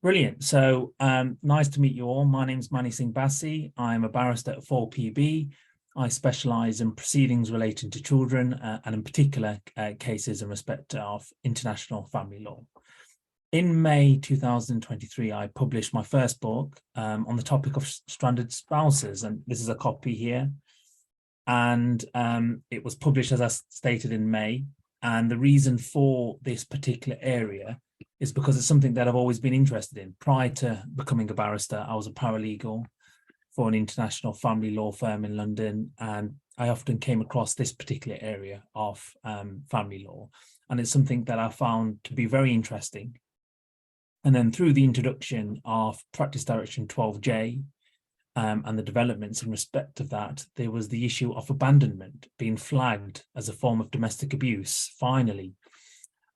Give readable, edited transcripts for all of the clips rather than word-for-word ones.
Brilliant. So nice to meet you all. My name is Singh Basi. I'm a barrister at 4PB. I specialise in proceedings relating to children and in particular cases in respect of international family law. In May 2023, I published my first book on the topic of stranded spouses, and this is a copy here. And it was published, as I stated, in May. And the reason for this particular area is because it's something that I've always been interested in. Prior to becoming a barrister, I was a paralegal for an international family law firm in London, and I often came across this particular area of family law, and it's something that I found to be very interesting. And then through the introduction of Practice Direction 12J and the developments in respect of that, there was the issue of abandonment being flagged as a form of domestic abuse, finally.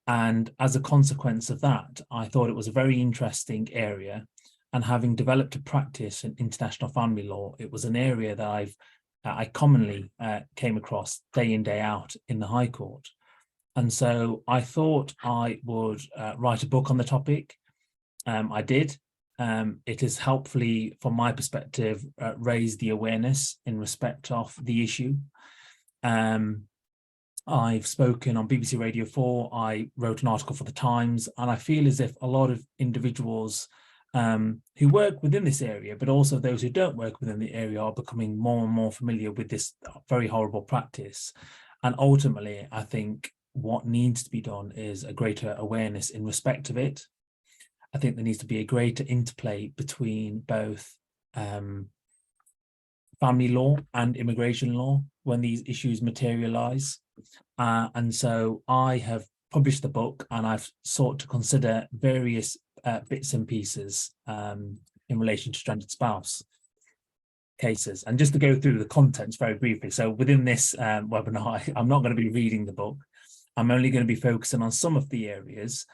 And as a consequence of that, I thought it was a very interesting area. And having developed a practice in international family law, it was an area that I commonly came across day in, day out in the High Court. And so I thought I would write a book on the topic. I did. It has helpfully, from my perspective, raised the awareness in respect of the issue. I've spoken on BBC Radio 4, I wrote an article for The Times, and I feel as if a lot of individuals who work within this area, but also those who don't work within the area, are becoming more and more familiar with this very horrible practice. And ultimately, I think what needs to be done is a greater awareness in respect of it. I think there needs to be a greater interplay between both family law and immigration law when these issues materialize. And so I have published the book, and I've sought to consider various bits and pieces in relation to stranded spouse cases. And just to go through the contents very briefly. So within this webinar, I'm not going to be reading the book. I'm only going to be focusing on some of the areas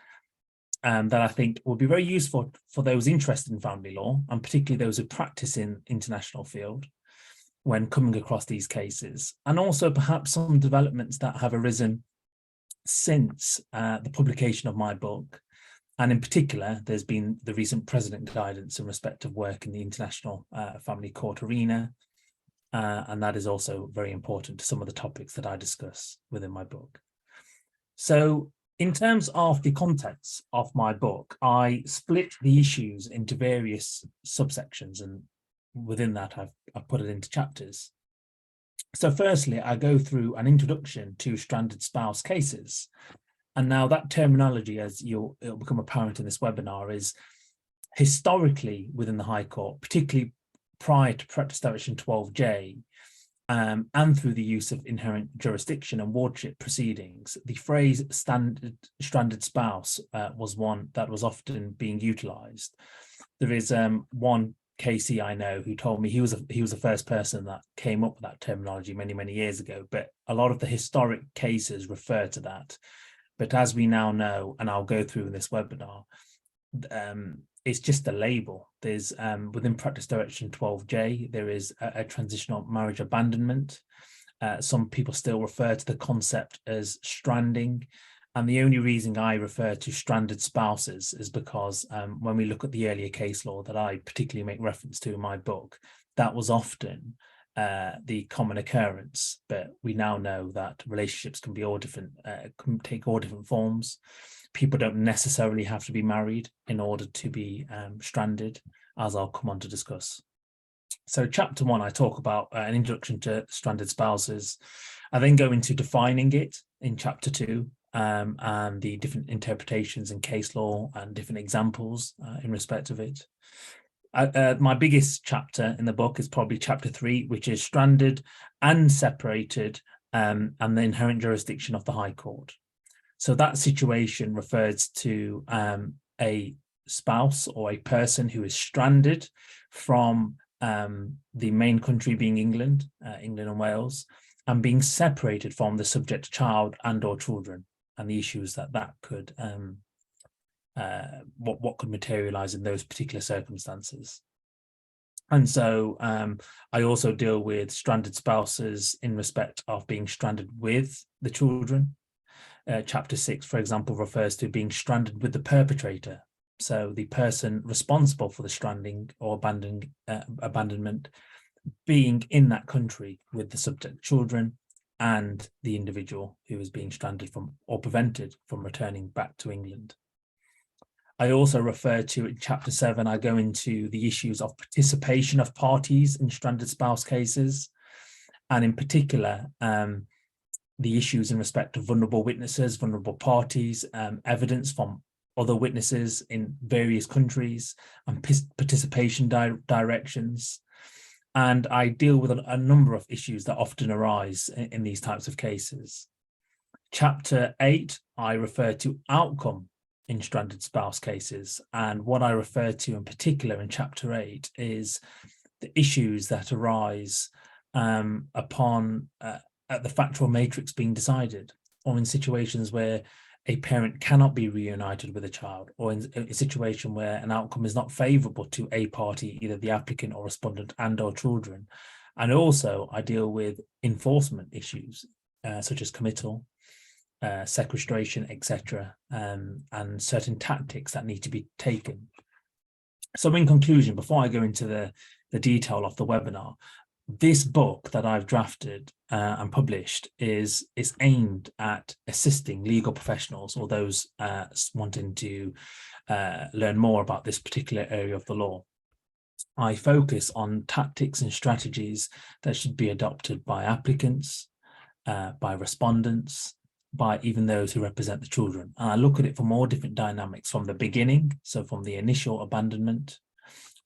that I think will be very useful for those interested in family law, and particularly those who practice in international field when coming across these cases, and also perhaps some developments that have arisen since the publication of my book. And in particular, there's been the recent president guidance in respect of work in the international family court arena, and that is also very important to some of the topics that I discuss within my book. So in terms of the contents of my book, I split the issues into various subsections, and within that, I've put it into chapters. So firstly, I go through an introduction to stranded spouse cases. And now that terminology, as it'll become apparent in this webinar, is historically within the High Court, particularly prior to Practice Direction 12J, and through the use of inherent jurisdiction and wardship proceedings, the phrase stranded spouse was one that was often being utilised. There is one Casey I know who told me he was the first person that came up with that terminology many years ago, but a lot of the historic cases refer to that. But as we now know, and I'll go through in this webinar, it's just a label. There's within Practice Direction 12J, there is a transitional marriage abandonment. Some people still refer to the concept as stranding. And the only reason I refer to stranded spouses is because when we look at the earlier case law that I particularly make reference to in my book, that was often the common occurrence. But we now know that relationships can be all different, can take all different forms. People don't necessarily have to be married in order to be stranded, as I'll come on to discuss. So chapter 1, I talk about an introduction to stranded spouses. I then go into defining it in chapter 2, and the different interpretations in case law and different examples in respect of it. My biggest chapter in the book is probably chapter 3, which is stranded and separated, and the inherent jurisdiction of the High Court. So that situation refers to a spouse or a person who is stranded from the main country being England and Wales, and being separated from the subject child and or children, and the issues that could what could materialize in those particular circumstances. And so I also deal with stranded spouses in respect of being stranded with the children. Chapter 6, for example, refers to being stranded with the perpetrator So the person responsible for the stranding or abandonment being in that country with the subject children and the individual who is being stranded from or prevented from returning back to England. I also refer to in chapter 7, I go into the issues of participation of parties in stranded spouse cases, and in particular, the issues in respect of vulnerable witnesses, vulnerable parties, evidence from other witnesses in various countries, and participation directions. And I deal with a number of issues that often arise in these types of cases. Chapter 8, I refer to outcome in stranded spouse cases. And what I refer to in particular in chapter 8 is the issues that arise upon the factual matrix being decided, or in situations where a parent cannot be reunited with a child, or in a situation where an outcome is not favorable to a party, either the applicant or respondent and or children. And also I deal with enforcement issues, such as committal, sequestration, etc., and certain tactics that need to be taken. So in conclusion, before I go into the detail of the webinar, this book that I've drafted and published is aimed at assisting legal professionals or those wanting to learn more about this particular area of the law. I focus on tactics and strategies that should be adopted by applicants, by respondents, by even those who represent the children. And I look at it from all different dynamics, from the beginning, so from the initial abandonment,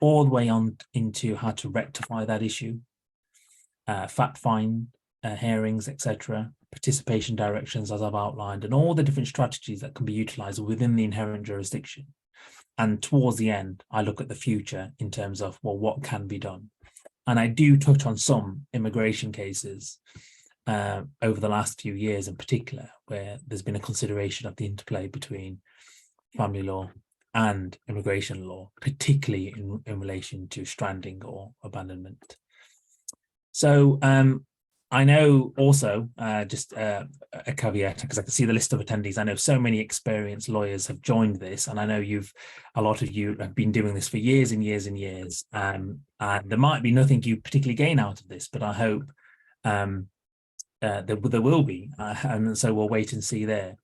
all the way on into how to rectify that issue, fact find, hearings, etc., participation directions, as I've outlined, and all the different strategies that can be utilized within the inherent jurisdiction. And towards the end, I look at the future in terms of, well, what can be done? And I do touch on some immigration cases over the last few years in particular, where there's been a consideration of the interplay between family law and immigration law, particularly in relation to stranding or abandonment. So I know also, just a caveat, because I can see the list of attendees, I know so many experienced lawyers have joined this, and I know a lot of you have been doing this for years and years and years. And there might be nothing you particularly gain out of this, but I hope there will be, and so we'll wait and see there.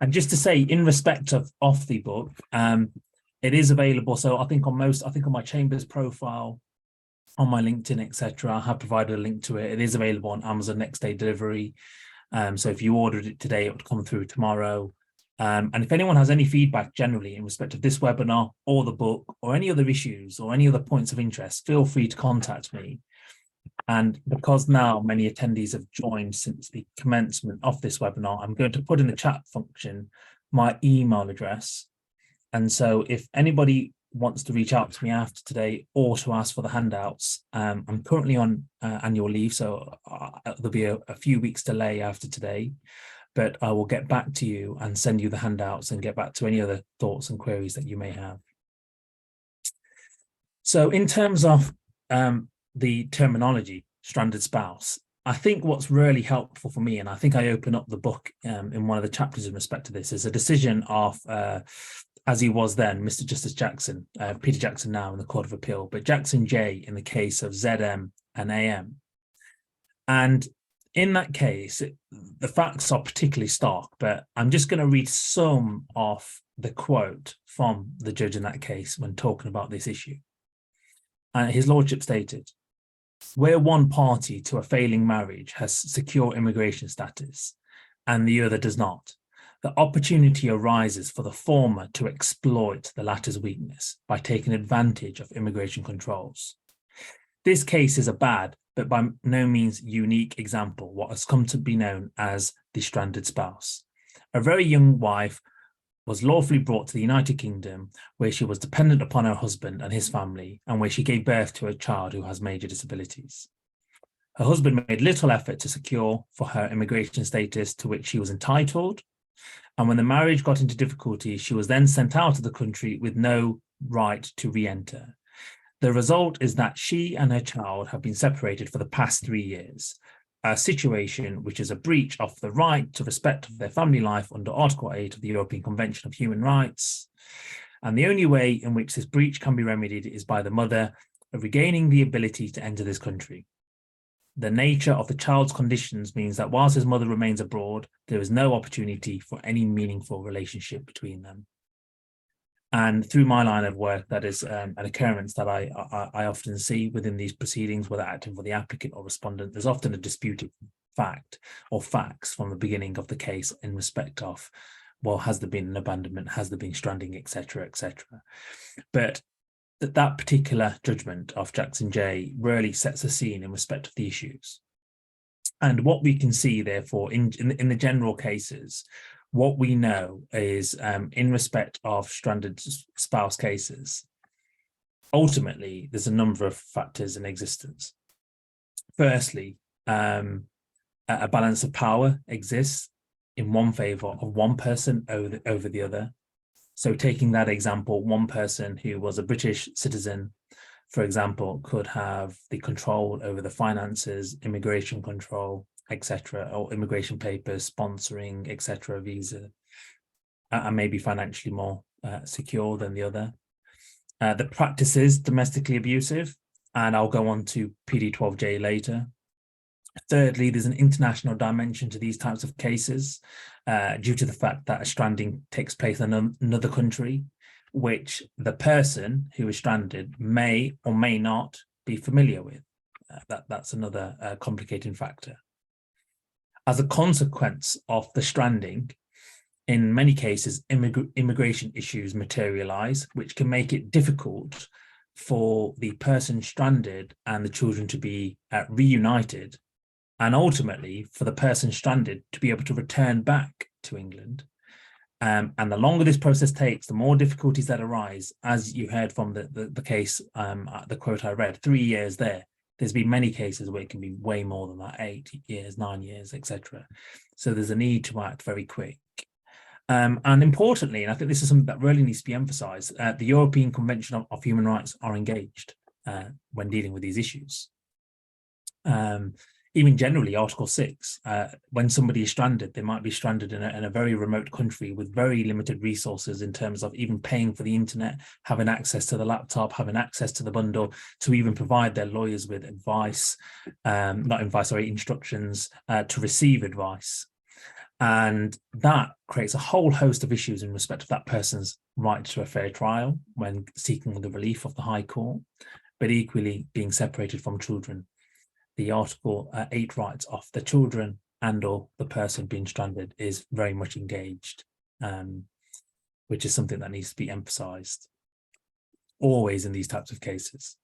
And just to say, in respect of the book, it is available. So I think on my Chambers profile, on my LinkedIn, etc., I have provided a link to it. It is available on Amazon next day delivery. So if you ordered it today, it would come through tomorrow. And if anyone has any feedback generally in respect of this webinar or the book or any other issues or any other points of interest, feel free to contact me. And because now many attendees have joined since the commencement of this webinar, I'm going to put in the chat function my email address. And so if anybody wants to reach out to me after today or to ask for the handouts, I'm currently on annual leave, so there'll be a few weeks delay after today, but I will get back to you and send you the handouts and get back to any other thoughts and queries that you may have. So in terms of the terminology, stranded spouse, I think what's really helpful for me, and I think I open up the book in one of the chapters in respect to this, is a decision of, as he was then, Mr. Justice Jackson, Peter Jackson now in the Court of Appeal, but Jackson J in the case of ZM and AM. And in that case, the facts are particularly stark, but I'm just going to read some of the quote from the judge in that case when talking about this issue. And his lordship stated, "Where one party to a failing marriage has secure immigration status and the other does not, the opportunity arises for the former to exploit the latter's weakness by taking advantage of immigration controls. This case is a bad, but by no means unique example, what has come to be known as the stranded spouse. A very young wife was lawfully brought to the United Kingdom, where she was dependent upon her husband and his family, and where she gave birth to a child who has major disabilities. Her husband made little effort to secure for her immigration status to which she was entitled, and when the marriage got into difficulty, she was then sent out of the country with no right to re-enter. The result is that she and her child have been separated for the past 3 years, a situation which is a breach of the right to respect of their family life under Article 8 of the European Convention of Human Rights. And the only way in which this breach can be remedied is by the mother regaining the ability to enter this country. The nature of the child's conditions means that whilst his mother remains abroad, there is no opportunity for any meaningful relationship between them. And through my line of work, that is an occurrence that I often see within these proceedings, whether acting for the applicant or respondent. There's often a disputed fact or facts from the beginning of the case in respect of, well, has there been an abandonment, has there been stranding, etc., etc. But that particular judgment of Jackson J really sets a scene in respect of the issues. And what we can see, therefore, in the general cases, what we know is in respect of stranded spouse cases, ultimately, there's a number of factors in existence. Firstly, a balance of power exists in one favor of one person over the other. So taking that example, one person who was a British citizen, for example, could have the control over the finances, immigration control, etc., or immigration papers, sponsoring, etc., visa, and maybe financially more secure than the other. The practice is domestically abusive, and I'll go on to PD12J later. Thirdly, there's an international dimension to these types of cases due to the fact that a stranding takes place in another country, which the person who is stranded may or may not be familiar with. That's another complicating factor. As a consequence of the stranding, in many cases, immigration issues materialize, which can make it difficult for the person stranded and the children to be reunited, and ultimately for the person stranded to be able to return back to England. And the longer this process takes, the more difficulties that arise, as you heard from the case, the quote I read, 3 years there. There's been many cases where it can be way more than that, 8 years, 9 years, etc. So there's a need to act very quick. And importantly, and I think this is something that really needs to be emphasized, the European Convention of Human Rights are engaged when dealing with these issues. Even generally, Article 6, when somebody is stranded, they might be stranded in a very remote country with very limited resources in terms of even paying for the internet, having access to the laptop, having access to the bundle, to even provide their lawyers with advice, instructions to receive advice. And that creates a whole host of issues in respect of that person's right to a fair trial when seeking the relief of the High Court, but equally being separated from children. The Article 8 rights of the children and or the person being stranded is very much engaged, which is something that needs to be emphasized always in these types of cases.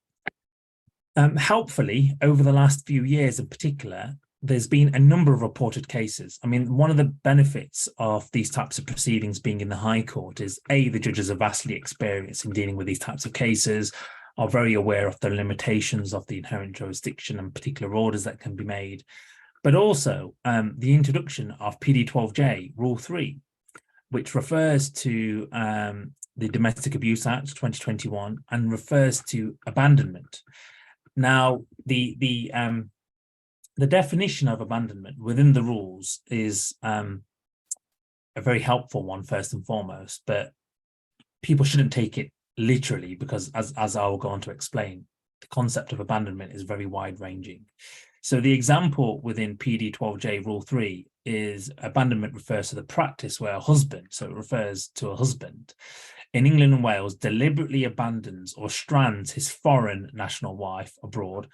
Helpfully, over the last few years in particular, there's been a number of reported cases. I mean, one of the benefits of these types of proceedings being in the High Court is, A, the judges are vastly experienced in dealing with these types of cases, are very aware of the limitations of the inherent jurisdiction and particular orders that can be made, but also the introduction of PD12J, Rule 3, which refers to the Domestic Abuse Act 2021 and refers to abandonment. Now, the definition of abandonment within the rules is a very helpful one, first and foremost, but people shouldn't take it literally, because as I'll go on to explain, the concept of abandonment is very wide-ranging. So the example within PD12J Rule 3 is abandonment refers to the practice where a husband, so it refers to a husband, in England and Wales deliberately abandons or strands his foreign national wife abroad,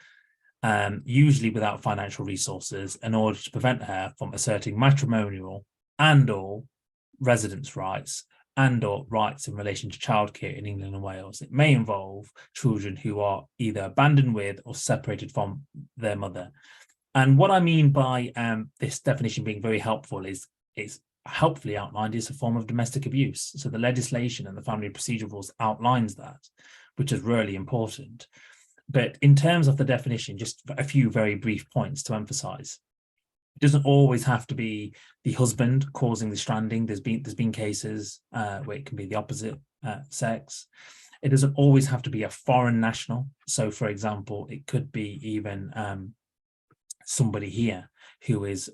usually without financial resources, in order to prevent her from asserting matrimonial and or residence rights and or rights in relation to childcare in England and Wales. It may involve children who are either abandoned with or separated from their mother. And what I mean by this definition being very helpful is it's helpfully outlined as a form of domestic abuse. So the legislation and the family procedure rules outlines that, which is really important. But in terms of the definition, just a few very brief points to emphasize. It doesn't always have to be the husband causing the stranding. There's been cases where it can be the opposite sex. It doesn't always have to be a foreign national. So, for example, it could be even somebody here who's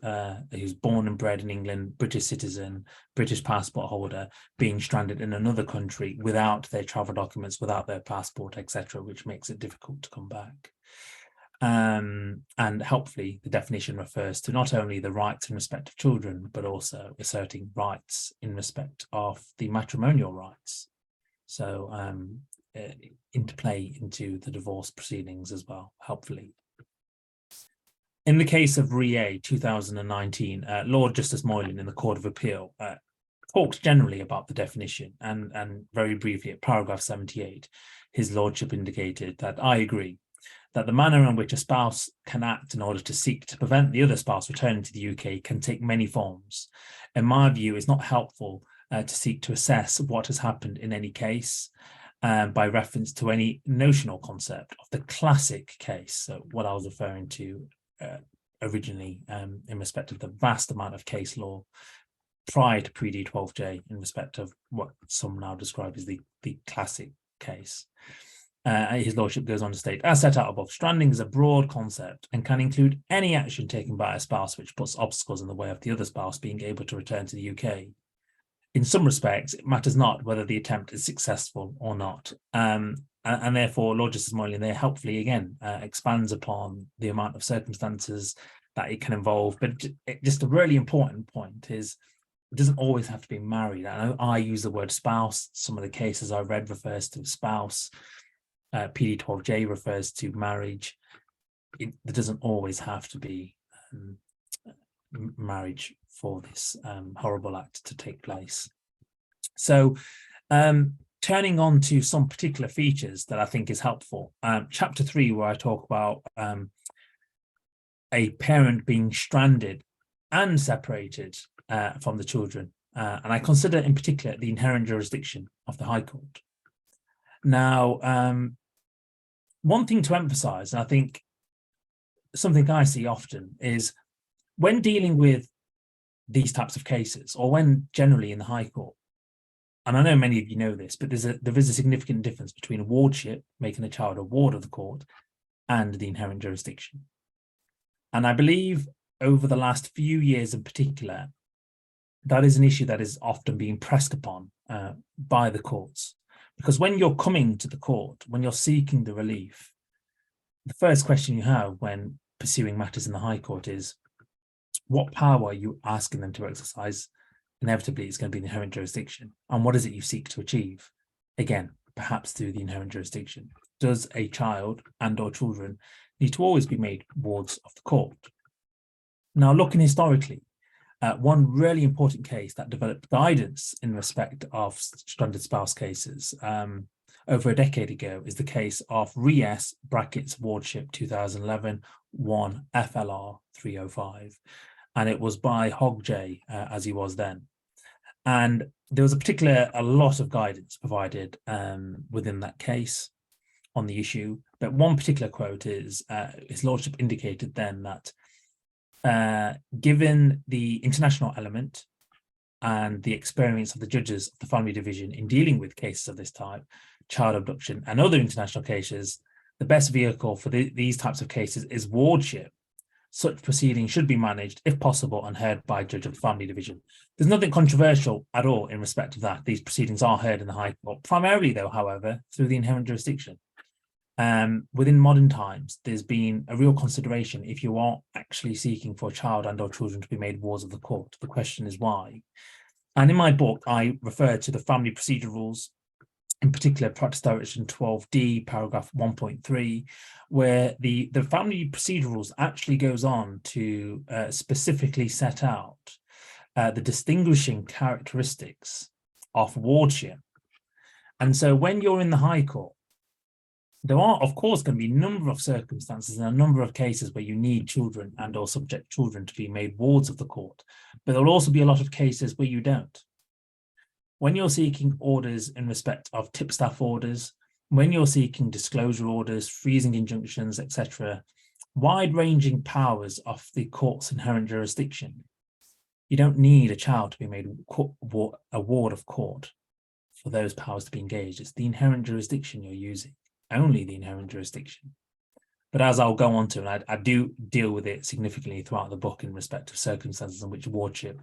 born and bred in England, British citizen, British passport holder, being stranded in another country without their travel documents, without their passport, etc., which makes it difficult to come back. And helpfully, the definition refers to not only the rights in respect of children, but also asserting rights in respect of the matrimonial rights. So interplay into the divorce proceedings as well, helpfully. In the case of Rie 2019, Lord Justice Moylan in the Court of Appeal talked generally about the definition, and very briefly at paragraph 78, his lordship indicated that I agree that the manner in which a spouse can act in order to seek to prevent the other spouse returning to the UK can take many forms. In my view, it's not helpful to seek to assess what has happened in any case by reference to any notional concept of the classic case. So what I was referring to originally in respect of the vast amount of case law prior to pre-D12J in respect of what some now describe as the classic case. His lordship goes on to state, as set out above, stranding is a broad concept and can include any action taken by a spouse which puts obstacles in the way of the other spouse being able to return to the UK. In some respects, it matters not whether the attempt is successful or not. And therefore, Lord Justice Moylan there helpfully again expands upon the amount of circumstances that it can involve. But just a really important point is it doesn't always have to be married. I know I use the word spouse. Some of the cases I read refers to spouse. PD12J refers to marriage. It doesn't always have to be marriage for this horrible act to take place. So turning on to some particular features that I think is helpful. Chapter 3, where I talk about a parent being stranded and separated from the children. And I consider in particular the inherent jurisdiction of the High Court. Now, one thing to emphasize, and I think something I see often, is when dealing with these types of cases, or when generally in the High Court, and I know many of you know this, but there is a significant difference between a wardship, making a child a ward of the court, and the inherent jurisdiction. And I believe over the last few years in particular, that is an issue that is often being pressed upon by the courts. Because when you're coming to the court, when you're seeking the relief, the first question you have when pursuing matters in the High Court is, what power are you asking them to exercise? Inevitably, it's going to be the inherent jurisdiction. And what is it you seek to achieve? Again, perhaps through the inherent jurisdiction. Does a child and or children need to always be made wards of the court? Now, looking historically, one really important case that developed guidance in respect of stranded spouse cases over a decade ago is the case of Ries Wardship 2011 1 FLR 305. And it was by Hogg J, as he was then. And there was a lot of guidance provided within that case on the issue. But one particular quote is, his lordship indicated then that given the international element and the experience of the judges of the family division in dealing with cases of this type, child abduction and other international cases, the best vehicle for these types of cases is wardship. Such proceedings should be managed, if possible, and heard by a judge of the family division. There's nothing controversial at all in respect of that. These proceedings are heard in the High Court, primarily though, however, through the inherent jurisdiction. Within modern times, there's been a real consideration if you are actually seeking for a child and or children to be made wards of the court. The question is why. And in my book, I refer to the family procedure rules, in particular Practice Direction 12D, paragraph 1.3, where the family procedure rules actually goes on to specifically set out the distinguishing characteristics of wardship. And so when you're in the High Court, there are, of course, going to be a number of circumstances and a number of cases where you need children and or subject children to be made wards of the court. But there'll also be a lot of cases where you don't. When you're seeking orders in respect of tipstaff orders, when you're seeking disclosure orders, freezing injunctions, etc., wide-ranging powers of the court's inherent jurisdiction, you don't need a child to be made a ward of court for those powers to be engaged. It's the inherent jurisdiction you're using, only the inherent jurisdiction. But as I'll go on to, and I do deal with it significantly throughout the book in respect of circumstances in which wardship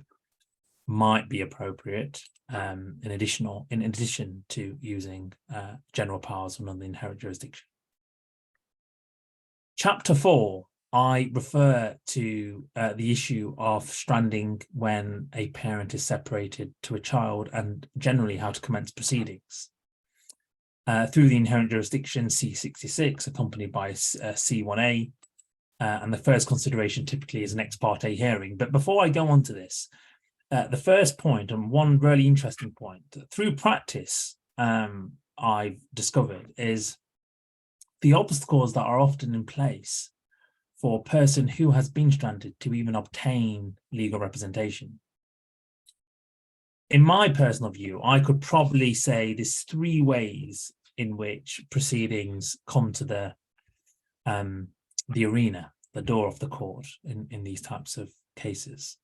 might be appropriate, in addition to using general powers under the inherent jurisdiction. Chapter 4, I refer to the issue of stranding when a parent is separated to a child, and generally how to commence proceedings. Through the inherent jurisdiction, C66, accompanied by C1A, and the first consideration typically is an ex parte hearing. But before I go on to this, the first point, and one really interesting point, through practice, I've discovered is the obstacles that are often in place for a person who has been stranded to even obtain legal representation. In my personal view, I could probably say there's 3 ways in which proceedings come to the arena, the door of the court in these types of cases.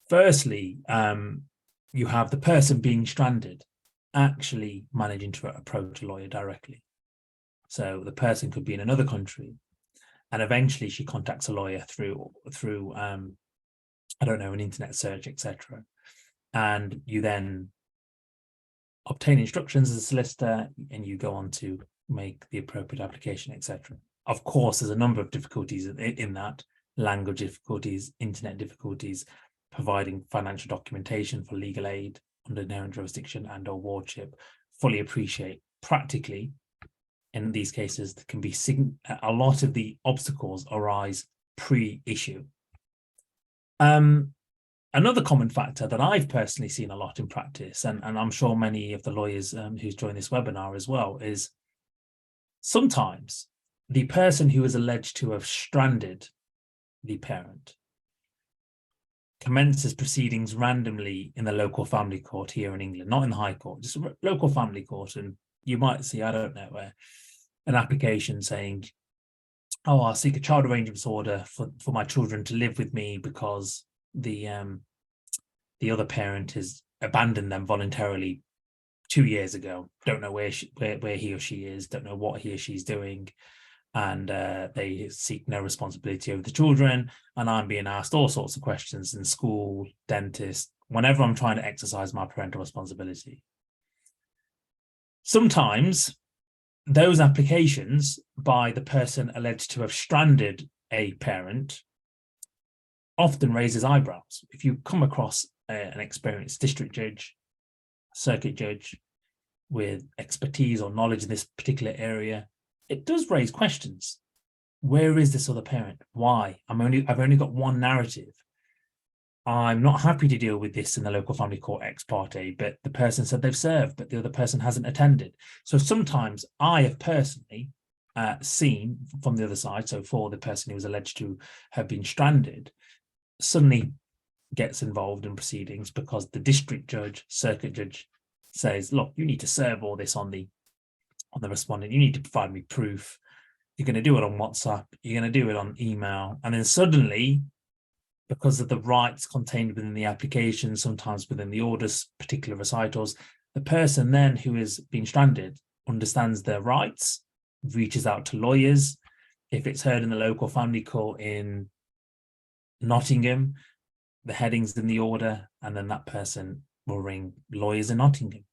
Firstly, you have the person being stranded actually managing to approach a lawyer directly. So the person could be in another country, and eventually she contacts a lawyer through I don't know, an internet search, etc. And you then obtain instructions as a solicitor, and you go on to make the appropriate application, etc. Of course, there's a number of difficulties in that: language difficulties, internet difficulties, providing financial documentation for legal aid under inherent jurisdiction and/or wardship. Fully appreciate practically in these cases there can be a lot of the obstacles arise pre-issue. Another common factor that I've personally seen a lot in practice, and I'm sure many of the lawyers who's joined this webinar as well, is sometimes the person who is alleged to have stranded the parent commences proceedings randomly in the local family court here in England, not in the High Court, just a local family court. And you might see, I don't know, an application saying, oh, I'll seek a child arrangements order for my children to live with me because the other parent has abandoned them voluntarily 2 years ago. Don't know where he or she is, don't know what he or she's doing. And they seek no responsibility over the children. And I'm being asked all sorts of questions in school, dentist, whenever I'm trying to exercise my parental responsibility. Sometimes those applications by the person alleged to have stranded a parent often raises eyebrows. If you come across an experienced district judge, circuit judge with expertise or knowledge in this particular area, it does raise questions. Where is this other parent? Why? I've only got one narrative. I'm not happy to deal with this in the local family court ex parte, but the person said they've served, but the other person hasn't attended. So sometimes I have personally seen from the other side, so for the person who was alleged to have been stranded, suddenly gets involved in proceedings because the district judge, circuit judge says, look, you need to serve all this on the respondent. You need to provide me proof. You're going to do it on WhatsApp. You're going to do it on email. And then suddenly, because of the rights contained within the application, sometimes within the orders, particular recitals, the person then who is being stranded understands their rights, reaches out to lawyers. If it's heard in the local family court in Nottingham, the heading's in the order, and then that person will ring lawyers in Nottingham,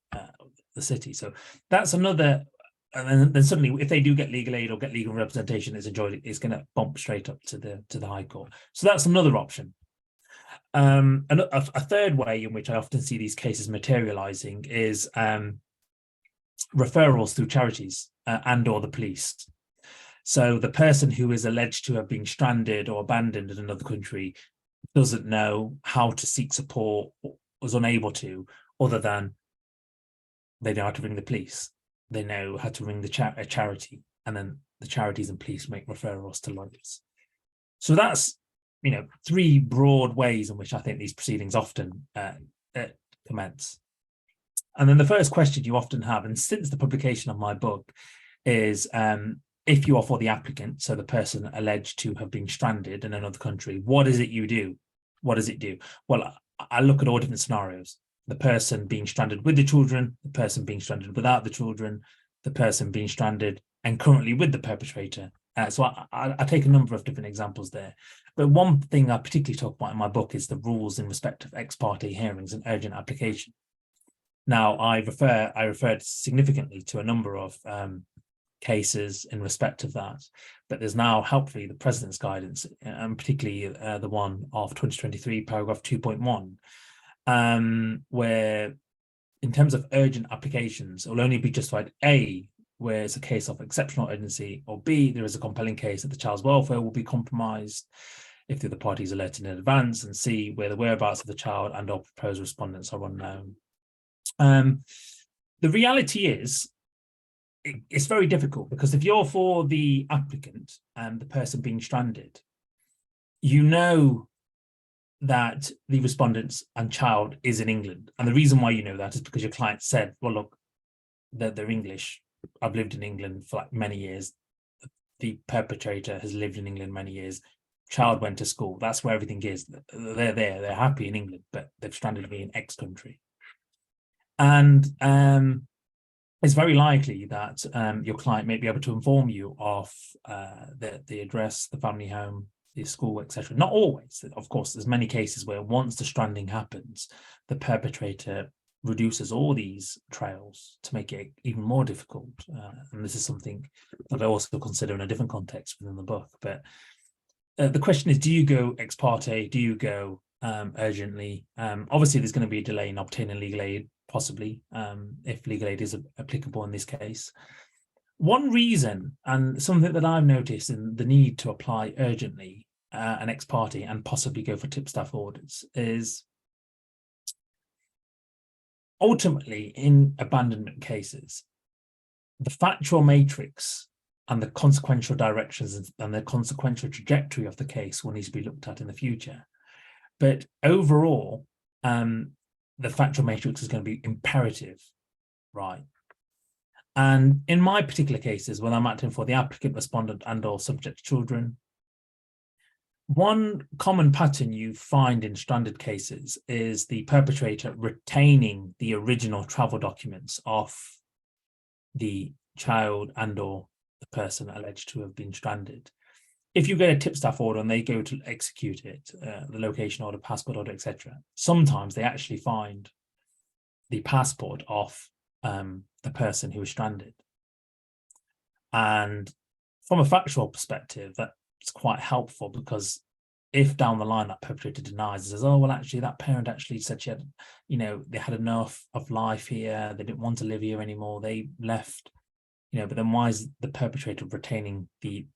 the city. So that's another. And then suddenly, if they do get legal aid or get legal representation, it's going to bump straight up to the High Court. So that's another option. And a third way in which I often see these cases materializing is referrals through charities and/or the police. So the person who is alleged to have been stranded or abandoned in another country doesn't know how to seek support, or was unable to, other than they know how to ring the police. They know how to ring a charity, and then the charities and police make referrals to lawyers. So that's, 3 broad ways in which I think these proceedings often commence. And then the first question you often have, and since the publication of my book, is if you are for the applicant, so the person alleged to have been stranded in another country, what is it you do? What does it do? Well, I look at all different scenarios. The person being stranded with the children, the person being stranded without the children, the person being stranded and currently with the perpetrator, So I take a number of different examples there. But one thing I particularly talk about in my book is the rules in respect of ex parte hearings and urgent application. Now, I referred significantly to a number of cases in respect of that, but there's now helpfully the President's guidance, and particularly the one of 2023, paragraph 2.1, where in terms of urgent applications, it will only be justified A, where it's a case of exceptional urgency, or B, there is a compelling case that the child's welfare will be compromised if the other party is alerted in advance, and C, where the whereabouts of the child and or proposed respondents are unknown. The reality is, it's very difficult, because if you're for the applicant and the person being stranded, you know that the respondents and child is in England. And the reason why you know that is because your client said, well, look, they're English. I've lived in England for like many years. The perpetrator has lived in England many years. Child went to school. That's where everything is. They're there. They're happy in England, but they've stranded me in X country. And it's very likely that your client may be able to inform you of the address, the family home, the school, etc. Not always. Of course, there's many cases where once the stranding happens, the perpetrator reduces all these trails to make it even more difficult. And this is something that I also consider in a different context within the book. But the question is, do you go ex parte? Do you go urgently? Obviously, there's going to be a delay in obtaining legal aid, possibly, if legal aid is applicable in this case. One reason, and something that I've noticed in the need to apply urgently an ex parte and possibly go for tipstaff orders, is ultimately in abandonment cases, the factual matrix and the consequential directions and the consequential trajectory of the case will need to be looked at in the future. But overall, the factual matrix is going to be imperative, right? And in my particular cases, when I'm acting for the applicant, respondent, and or subject children, one common pattern you find in stranded cases is the perpetrator retaining the original travel documents of the child and or the person alleged to have been stranded. If you get a tipstaff order and they go to execute it, the location order, passport order, etc., sometimes they actually find the passport of the person who was stranded. And from a factual perspective, that's quite helpful, because if down the line that perpetrator denies and says, oh, well, actually, that parent actually said she had, they had enough of life here, they didn't want to live here anymore, they left, but then why is the perpetrator retaining the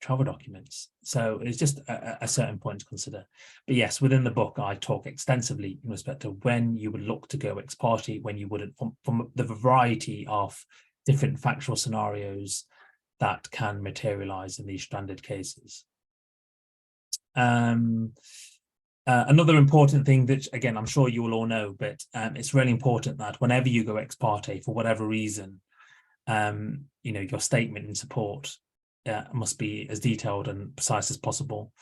travel documents? So it's just a certain point to consider. But yes, within the book, I talk extensively in respect to when you would look to go ex parte, when you wouldn't, from the variety of different factual scenarios that can materialize in these stranded cases. Another important thing that, again, I'm sure you will all know, but it's really important that whenever you go ex parte, for whatever reason, your statement in support must be as detailed and precise as possible.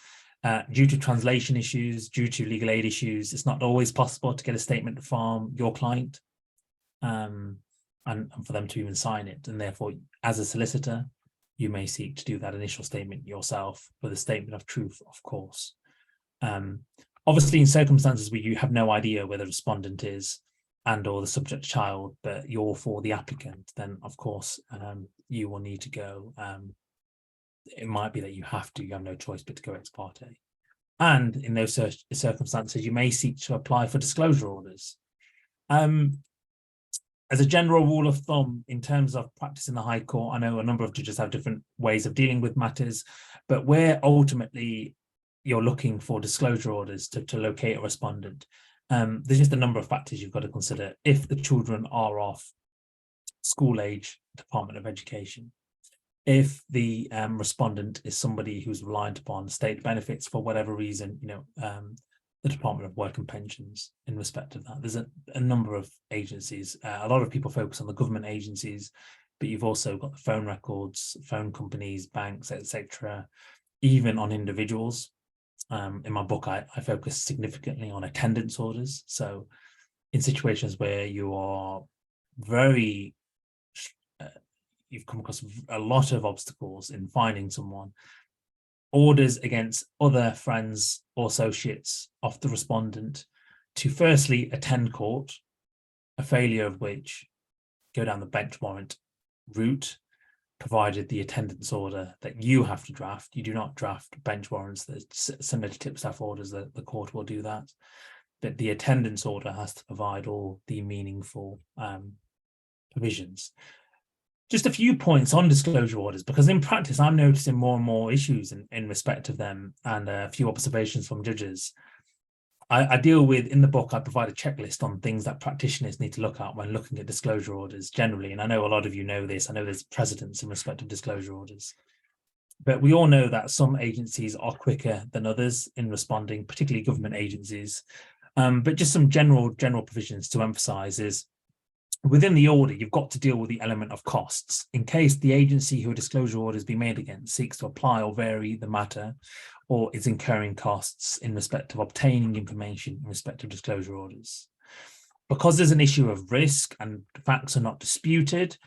Due to translation issues, due to legal aid issues, it's not always possible to get a statement from your client and for them to even sign it. And therefore, as a solicitor, you may seek to do that initial statement yourself with a statement of truth, of course. Obviously, in circumstances where you have no idea where the respondent is and or the subject child, but you're for the applicant, then of course you will need to go. It might be that you have no choice but to go ex parte. And in those circumstances, you may seek to apply for disclosure orders. As a general rule of thumb, in terms of practice in the High Court, I know a number of judges have different ways of dealing with matters, but where ultimately you're looking for disclosure orders to locate a respondent, there's just a number of factors you've got to consider. If the children are of school age, Department of Education, if the respondent is somebody who's reliant upon state benefits for whatever reason, the Department of Work and Pensions in respect of that. There's a number of agencies. A lot of people focus on the government agencies, but you've also got the phone records, phone companies, banks, etc., even on individuals. In my book, I focus significantly on attendance orders. So in situations where you are very you've come across a lot of obstacles in finding someone. Orders against other friends or associates of the respondent to firstly attend court, a failure of which go down the bench warrant route, provided the attendance order that you have to draft. You do not draft bench warrants that's similar to tipstaff orders, that the court will do that. But the attendance order has to provide all the meaningful provisions. Just a few points on disclosure orders, because in practice, I'm noticing more and more issues in respect of them, and a few observations from judges. I deal with, in the book, I provide a checklist on things that practitioners need to look at when looking at disclosure orders generally. And I know a lot of you know this. I know there's precedents in respect of disclosure orders. But we all know that some agencies are quicker than others in responding, particularly government agencies. But just some general provisions to emphasize is, within the order, you've got to deal with the element of costs. In case the agency who a disclosure order is being made against seeks to apply or vary the matter, or is incurring costs in respect of obtaining information in respect of disclosure orders. Because there's an issue of risk and facts are not disputed,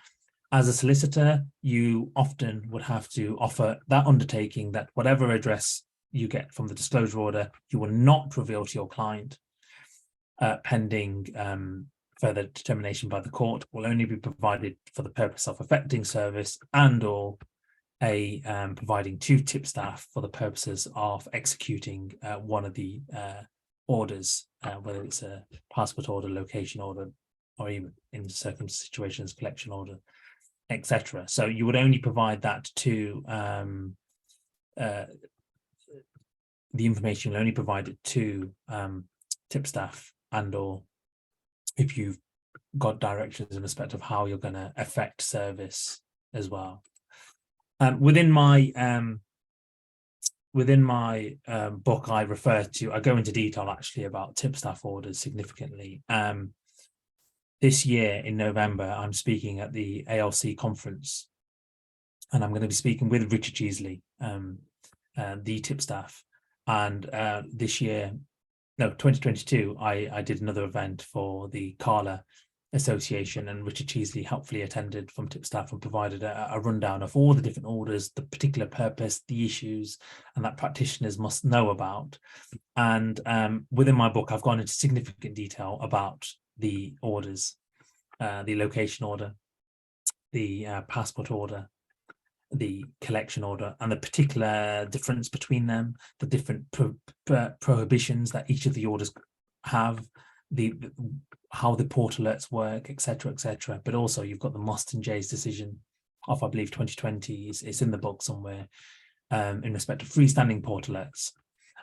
as a solicitor, you often would have to offer that undertaking that whatever address you get from the disclosure order, you will not reveal to your client, pending further determination by the court, will only be provided for the purpose of effecting service and or providing to tipstaff for the purposes of executing one of the orders, whether it's a passport order, location order, or even in certain situations, collection order, etc. So you would only provide that to the information will only provide it to tipstaff, and or if you've got directions in respect of how you're going to effect service as well. Within my book, I go into detail actually about tipstaff orders significantly. This year in November, I'm speaking at the ALC conference, and I'm going to be speaking with Richard Cheesley, the tipstaff. And this year, no, 2022, I did another event for the CALA Association, and Richard Cheesley helpfully attended from tipstaff and provided a rundown of all the different orders, the particular purpose, the issues, and that practitioners must know about. And within my book, I've gone into significant detail about the orders, the location order, the passport order, the collection order, and the particular difference between them, the different prohibitions that each of the orders have, how the port alerts work, etc., etc. But also you've got the Mostyn J's decision of, I believe, 2020. It's in the book somewhere, in respect of freestanding port alerts.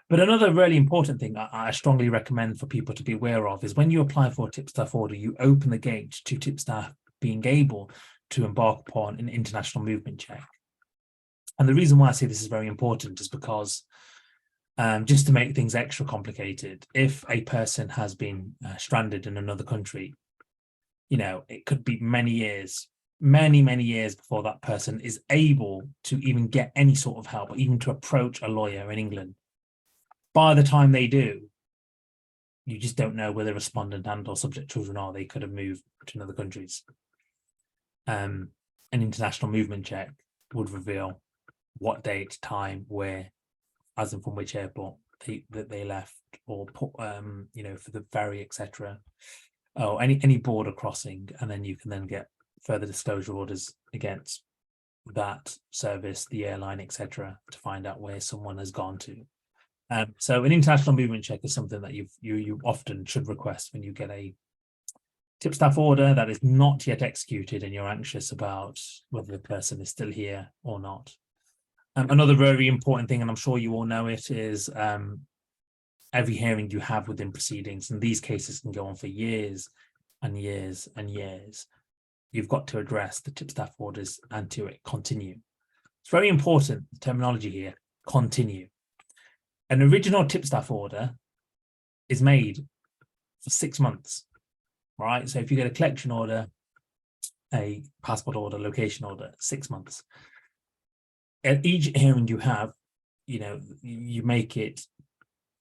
But another really important thing I strongly recommend for people to be aware of is when you apply for a tipstaff order, you open the gate to tipstaff being able to embark upon an international movement check. And the reason why I say this is very important is because, just to make things extra complicated, if a person has been stranded in another country, it could be many years before that person is able to even get any sort of help, or even to approach a lawyer in England. By the time they do, you just don't know where the respondent and or subject children are. They could have moved to other countries. An international movement check would reveal what date, time, where, as in from which airport they left, or for the ferry, etc. or any border crossing, and then you can then get further disclosure orders against that service, the airline, etc., to find out where someone has gone to. So an international movement check is something that you often should request when you get a tipstaff order that is not yet executed and you're anxious about whether the person is still here or not. Another very important thing, and I'm sure you all know it, is every hearing you have within proceedings, and these cases can go on for years and years and years, you've got to address the tipstaff orders and to continue. It's very important, the terminology here, continue. An original tipstaff order is made for 6 months, right? So if you get a collection order, a passport order, location order, 6 months. At each hearing you have, you make it,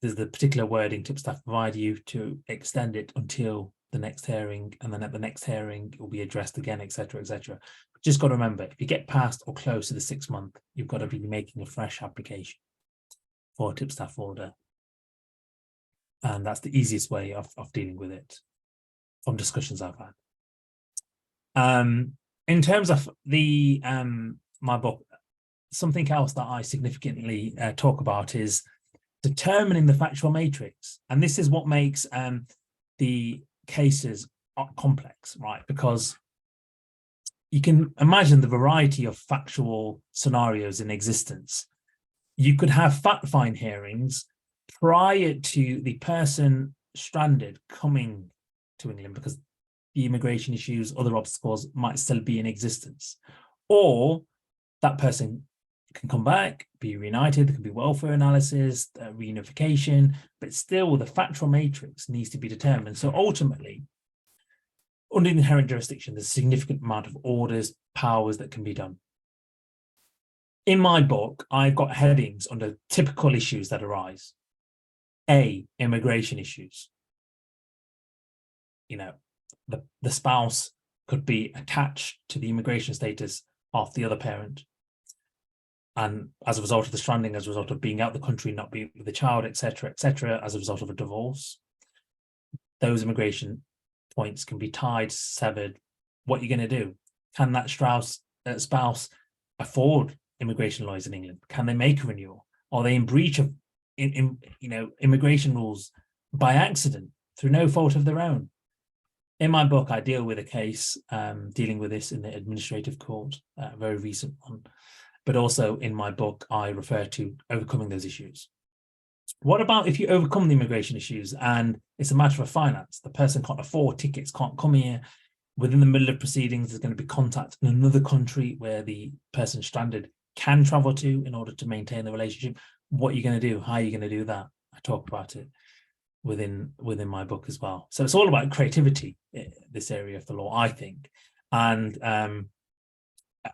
there's the particular wording tipstaff provide you to extend it until the next hearing, and then at the next hearing it will be addressed again, etc., etc. Just got to remember, if you get past or close to the 6 month, you've got to be making a fresh application for a tipstaff order. And that's the easiest way of dealing with it from discussions I've had. In terms of the my book, something else that I significantly talk about is determining the factual matrix. And this is what makes the cases complex, right? Because you can imagine the variety of factual scenarios in existence. You could have fact-find hearings prior to the person stranded coming to England, because the immigration issues, other obstacles might still be in existence. Or that person can come back, be reunited, there can be welfare analysis, reunification, but still the factual matrix needs to be determined. So ultimately, under the inherent jurisdiction, there's a significant amount of orders, powers that can be done. In my book, I've got headings under typical issues that arise. A, immigration issues. You know, the spouse could be attached to the immigration status of the other parent. And as a result of the stranding, as a result of being out the country, not being with the child, etc., as a result of a divorce, those immigration points can be tied, severed. What are you going to do? Can that spouse afford immigration lawyers in England? Can they make a renewal? Are they in breach of immigration rules by accident through no fault of their own? In my book, I deal with a case dealing with this in the administrative court, a very recent one. But also in my book, I refer to overcoming those issues. What about if you overcome the immigration issues and it's a matter of finance? The person can't afford tickets, can't come here. Within the middle of proceedings, there's going to be contact in another country where the person stranded can travel to in order to maintain the relationship. What are you going to do? How are you going to do that? I talk about it within my book as well. So it's all about creativity, this area of the law, I think. And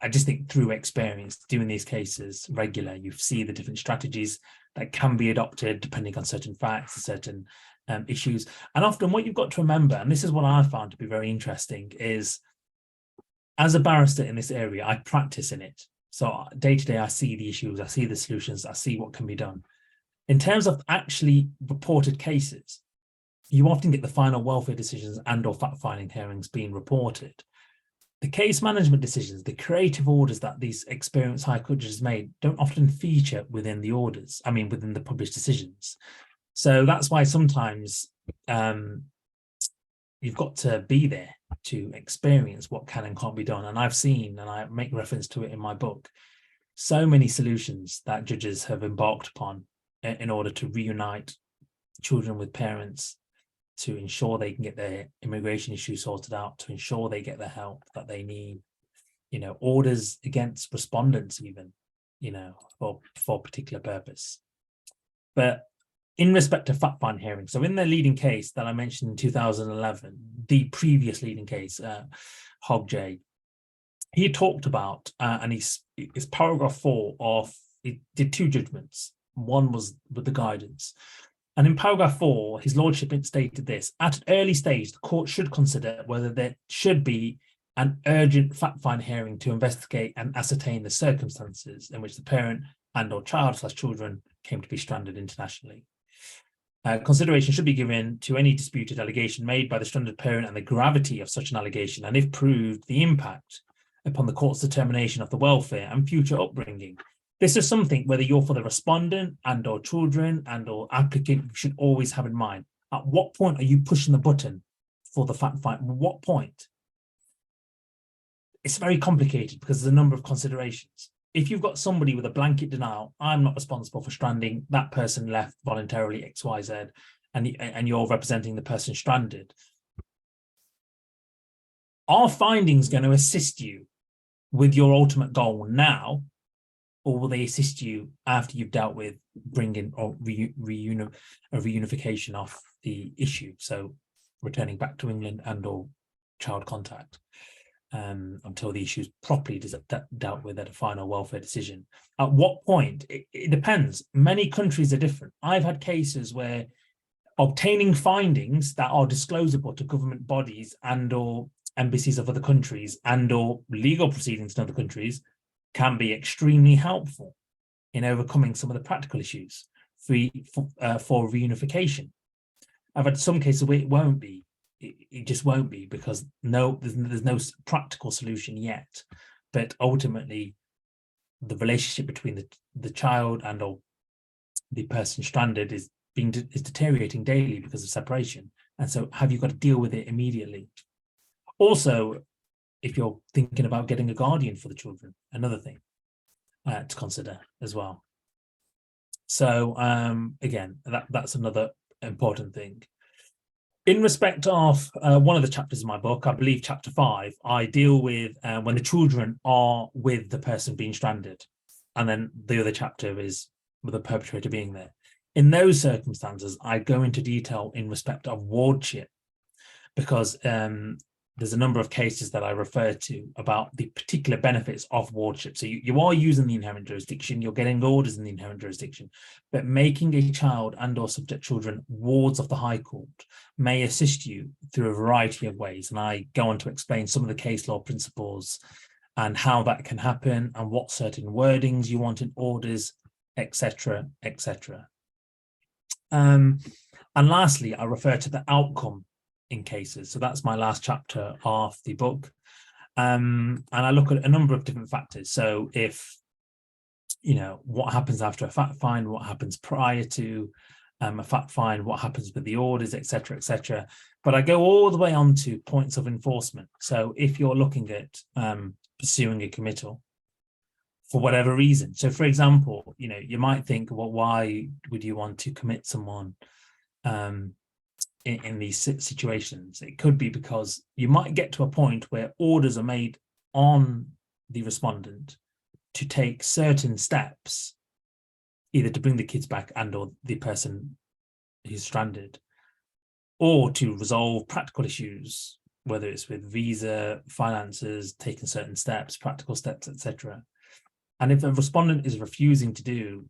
I just think through experience doing these cases regular, you see the different strategies that can be adopted depending on certain facts, certain issues. And often what you've got to remember, and this is what I found to be very interesting, is as a barrister in this area, I practice in it. So day to day, I see the issues, I see the solutions, I see what can be done. In terms of actually reported cases, you often get the final welfare decisions and or fact-finding hearings being reported. The case management decisions, the creative orders that these experienced high court judges made don't often feature within the orders, within the published decisions. So that's why sometimes you've got to be there to experience what can and can't be done. And I've seen, and I make reference to it in my book, so many solutions that judges have embarked upon in order to reunite children with parents, to ensure they can get their immigration issues sorted out, to ensure they get the help that they need, orders against respondents even, for a particular purpose. But in respect to fact-find hearings, so in the leading case that I mentioned in 2011, the previous leading case, Hog J, he talked about, and it's paragraph 4 of, he did 2 judgments. One was with the guidance. And in paragraph 4, his lordship stated this: at an early stage, the court should consider whether there should be an urgent fact-find hearing to investigate and ascertain the circumstances in which the parent and or child/children came to be stranded internationally. Consideration should be given to any disputed allegation made by the stranded parent and the gravity of such an allegation, and if proved, the impact upon the court's determination of the welfare and future upbringing. This is something, whether you're for the respondent and or children and or applicant, you should always have in mind. At what point are you pushing the button for the fact find? What point? It's very complicated because there's a number of considerations. If you've got somebody with a blanket denial, I'm not responsible for stranding, that person left voluntarily XYZ, and you're representing the person stranded, are findings going to assist you with your ultimate goal now, or will they assist you after you've dealt with bringing or reunification of the issue? So returning back to England and or child contact until the issue is properly dealt with at a final welfare decision. At what point? It depends. Many countries are different. I've had cases where Obtaining findings that are disclosable to government bodies and or embassies of other countries and or legal proceedings in other countries can be extremely helpful in overcoming some of the practical issues for reunification. I've had some cases where it won't be. It just won't be, because there's no practical solution yet. But ultimately, the relationship between the child and or the person stranded is deteriorating daily because of separation. And so have you got to deal with it immediately? Also, if you're thinking about getting a guardian for the children, another thing to consider as well. So again, that's another important thing. In respect of one of the chapters in my book, I believe chapter 5, I deal with when the children are with the person being stranded. And then the other chapter is with the perpetrator being there. In those circumstances, I go into detail in respect of wardship, because there's a number of cases that I refer to about the particular benefits of wardship. So you are using the inherent jurisdiction, you're getting orders in the inherent jurisdiction, but making a child and or subject children wards of the High Court may assist you through a variety of ways. And I go on to explain some of the case law principles and how that can happen and what certain wordings you want in orders, etc., etc. And lastly, I refer to the outcome in cases. So that's my last chapter of the book. And I look at a number of different factors. So if, what happens after a fact find, what happens prior to a fact find, what happens with the orders, etc., etc. But I go all the way on to points of enforcement. So if you're looking at pursuing a committal for whatever reason. So for example, you might think, well, why would you want to commit someone in these situations? It could be because you might get to a point where orders are made on the respondent to take certain steps, either to bring the kids back and or the person who's stranded, or to resolve practical issues, whether it's with visa, finances, taking certain steps, practical steps, etc. And if a respondent is refusing to do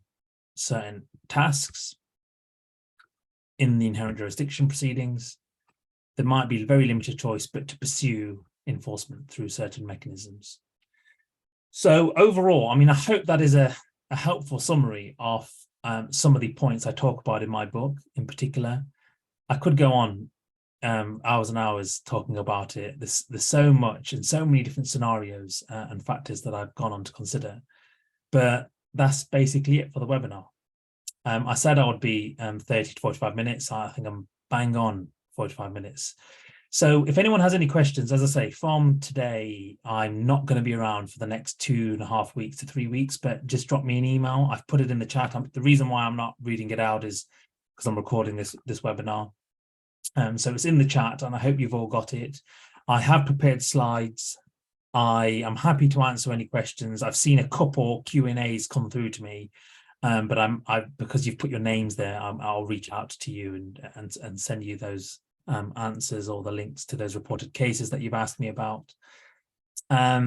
certain tasks in the inherent jurisdiction proceedings, there might be very limited choice but to pursue enforcement through certain mechanisms. So overall, I hope that is a helpful summary of some of the points I talk about in my book in particular. I could go on hours and hours talking about it. There's so much and so many different scenarios and factors that I've gone on to consider. But that's basically it for the webinar. I said I would be 30 to 45 minutes. I think I'm bang on 45 minutes. So if anyone has any questions, as I say, from today, I'm not going to be around for the next 2.5 weeks to 3 weeks, but just drop me an email. I've put it in the chat. The reason why I'm not reading it out is because I'm recording this webinar. So it's in the chat and I hope you've all got it. I have prepared slides. I am happy to answer any questions. I've seen a couple Q&As come through to me, but because you've put your names there, I'll reach out to you and send you those answers or the links to those reported cases that you've asked me about.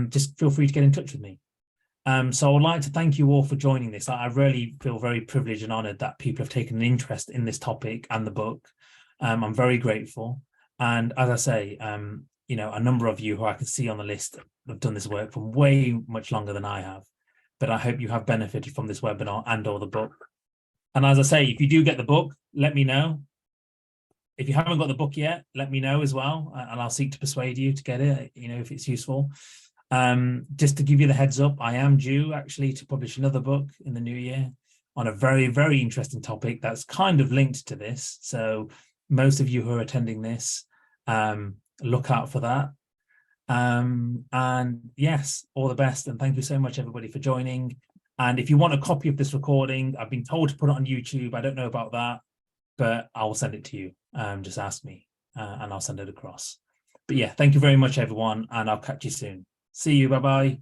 Just feel free to get in touch with me. So I would like to thank you all for joining this. I really feel very privileged and honoured that people have taken an interest in this topic and the book. I'm very grateful. And as I say, a number of you who I can see on the list have done this work for way much longer than I have. But I hope you have benefited from this webinar and or the book. And as I say, if you do get the book, let me know. If you haven't got the book yet, let me know as well, and I'll seek to persuade you to get it, if it's useful. Just to give you the heads up, I am due actually to publish another book in the new year on a very, very interesting topic that's kind of linked to this. So most of you who are attending this, look out for that. And yes, all the best. And thank you so much, everybody, for joining. And if you want a copy of this recording, I've been told to put it on YouTube. I don't know about that, but I will send it to you. Just ask me and I'll send it across. But yeah, thank you very much, everyone. And I'll catch you soon. See you. Bye-bye.